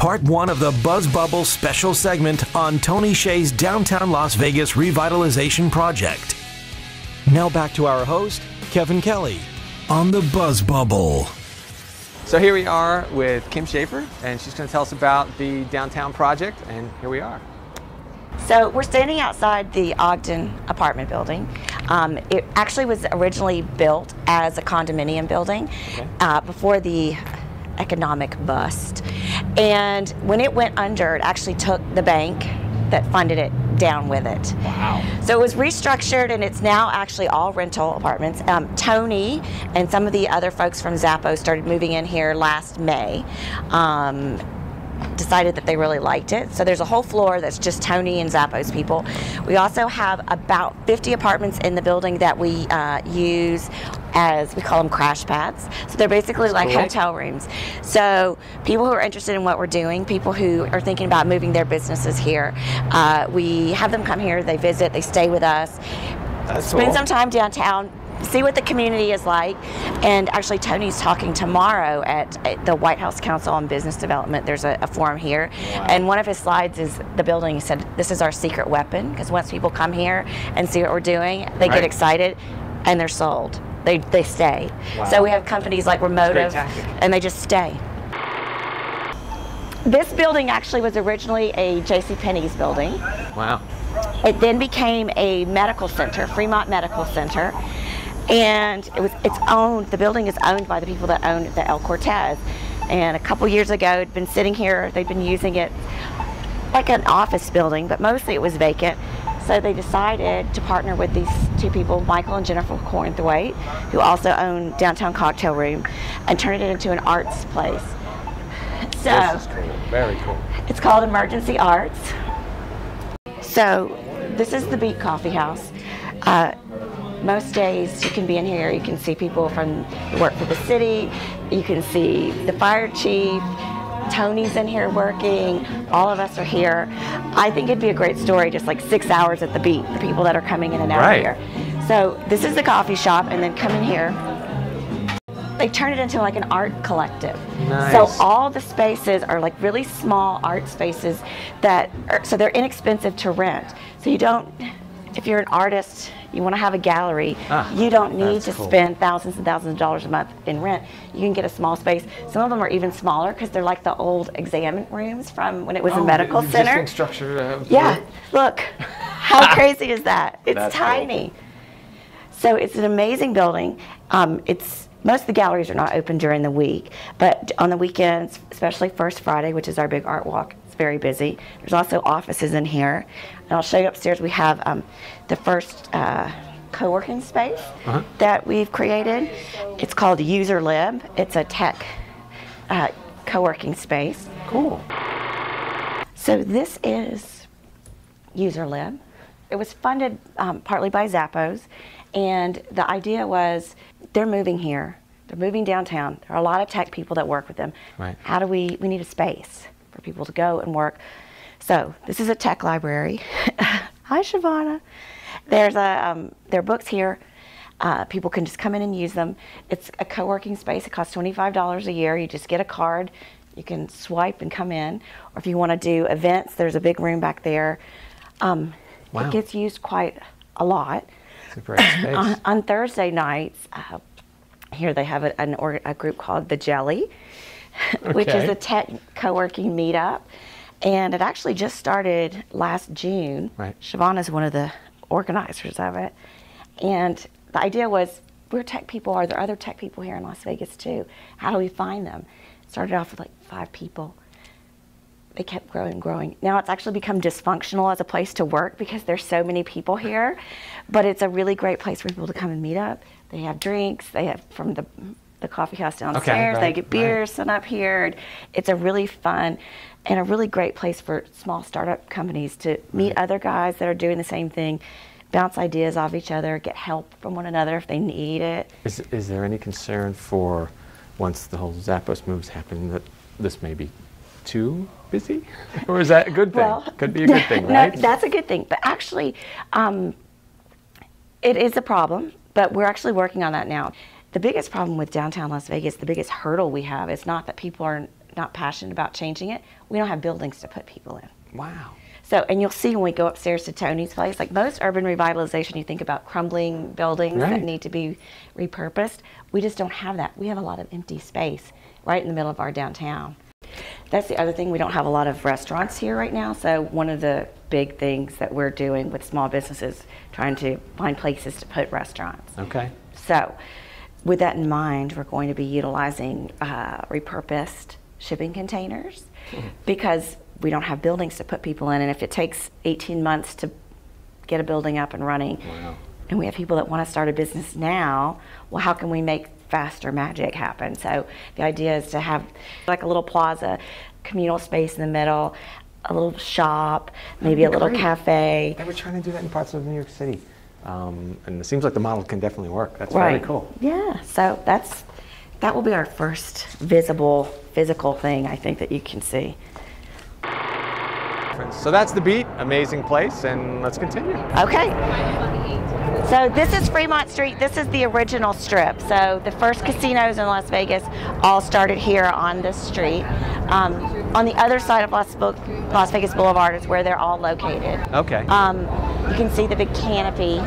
part one of the BuzzBubble special segment on Tony Hsieh's downtown Las Vegas revitalization project. Now back to our host, Kevin Kelly, on the BuzzBubble. So here we are with Kim Schaefer, and she's going to tell us about the downtown project, and here we are. So we're standing outside the Ogden apartment building. It actually was originally built as a condominium building before the economic bust. And when it went under, it actually took the bank that funded it down with it. Wow. So it was restructured, and it's now actually all rental apartments. Tony and some of the other folks from Zappos started moving in here last May. Decided that they really liked it. So there's a whole floor that's just Tony and Zappos people. We also have about 50 apartments in the building that we use as, we call them crash pads. So they're basically like hotel rooms. So people who are interested in what we're doing, people who are thinking about moving their businesses here, we have them come here, they visit, they stay with us, spend some time downtown, see what the community is like. And actually Tony's talking tomorrow at the White House Council on Business Development. There's a forum here. Wow. And one of his slides is the building. He said, this is our secret weapon, because once people come here and see what we're doing, they get excited and they're sold. They stay. Wow. So we have companies like Remotive, and they just stay. This building actually was originally a JCPenney's building. Wow. It then became a medical center, Fremont Medical Center. And it's owned, the building is owned by the people that own the El Cortez. And a couple years ago, it'd been sitting here, they'd been using it like an office building, but mostly it was vacant. So they decided to partner with these two people, Michael and Jennifer Cornthwaite, who also own Downtown Cocktail Room, and turn it into an arts place. So, this is cool. Very cool. It's called Emergency Arts. So this is the Beat Coffee House. Most days you can be in here, you can see people from who work for the city, you can see the fire chief, Tony's in here working, all of us are here. I think it'd be a great story, just like 6 hours at the Beat, the people that are coming in and out here. So this is the coffee shop, and then come in here. They turn it into like an art collective. Nice. So all the spaces are like really small art spaces that are, so they're inexpensive to rent. So you don't, if you're an artist, you want to have a gallery, you don't need to spend thousands and thousands of dollars a month in rent. You can get a small space. Some of them are even smaller because they're like the old exam rooms from when it was a medical center. Existing structure. Yeah, look, how crazy is that? It's tiny. Cool. So it's an amazing building. Most of the galleries are not open during the week, but on the weekends, especially First Friday, which is our big art walk, it's very busy. There's also offices in here. And I'll show you upstairs, we have the first co-working space that we've created. It's called User Lib. It's a tech co-working space. Cool. So this is User Lib. It was funded partly by Zappos, and the idea was they're moving here. They're moving downtown. There are a lot of tech people that work with them. Right. How do we need a space for people to go and work. So this is a tech library. Hi, Shavana. There's there are books here. People can just come in and use them. It's a co-working space. It costs $25 a year. You just get a card. You can swipe and come in. Or if you want to do events, there's a big room back there. Wow. It gets used quite a lot. It's a great space. On Thursday nights, here they have a group called The Jelly, which is a tech co-working meetup. And it actually just started last June. Right. Shavana's one of the organizers of it. And the idea was, we're tech people. Are there other tech people here in Las Vegas too? How do we find them? Started off with like 5 people. They kept growing and growing. Now it's actually become dysfunctional as a place to work because there's so many people here. But it's a really great place for people to come and meet up. They have drinks. They have from the coffee house downstairs. They get beers sent up here. It's a really fun and a really great place for small startup companies to meet other guys that are doing the same thing, bounce ideas off each other, get help from one another if they need it. Is there any concern for, once the whole Zappos moves happen, that this may be too busy? Or is that a good thing? Well, could be a good thing, right? No, that's a good thing. But actually, it is a problem, but we're actually working on that now. The biggest problem with downtown Las Vegas, the biggest hurdle we have is not that people are not passionate about changing it, we don't have buildings to put people in. Wow. So, and you'll see when we go upstairs to Tony's place, like most urban revitalization, you think about crumbling buildings that need to be repurposed. We just don't have that. We have a lot of empty space right in the middle of our downtown. That's the other thing. We don't have a lot of restaurants here right now. So one of the big things that we're doing with small businesses, trying to find places to put restaurants. Okay. So with that in mind, we're going to be utilizing repurposed shipping containers because we don't have buildings to put people in, and if it takes 18 months to get a building up and running, and we have people that want to start a business now, well, how can we make faster magic happen? So the idea is to have like a little plaza, communal space in the middle, a little shop, maybe a little cafe. They were trying to do that in parts of New York City, and it seems like the model can definitely work. That's very cool. Yeah, so that will be our first visible, physical thing, I think, that you can see. So that's the beat, amazing place, and let's continue. Okay. So this is Fremont Street. This is the original strip. So the first casinos in Las Vegas all started here on this street. On the other side of Las Vegas Boulevard is where they're all located. Okay. You can see the big canopy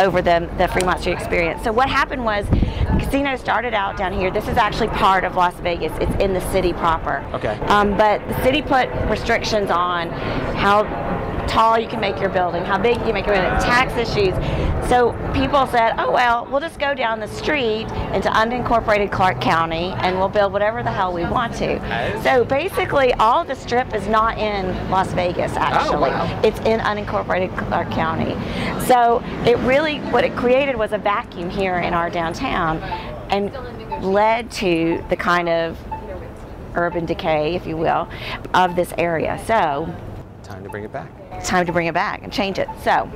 over the Fremont Street experience. So what happened was, casinos started out down here. This is actually part of Las Vegas. It's in the city proper. Okay. But the city put restrictions on how tall you can make your building, how big you can make your building, tax issues. So people said, oh well, we'll just go down the street into unincorporated Clark County and we'll build whatever the hell we want to. So basically all the strip is not in Las Vegas actually. It's in unincorporated Clark County. So it really, what it created was a vacuum here in our downtown and led to the kind of urban decay, if you will, of this area. So time to bring it back. It's time to bring it back and change it. So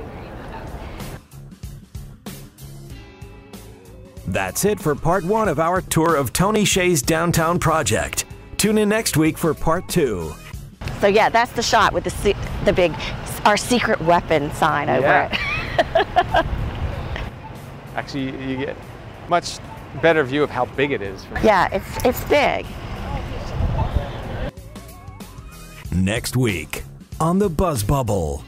that's it for part 1 of our tour of Tony Hsieh's downtown project. Tune in next week for part 2. So yeah, that's the shot with the big, our secret weapon sign over it. Actually, you get much better view of how big it is. Yeah, it's big. Next week on the BuzzBubble.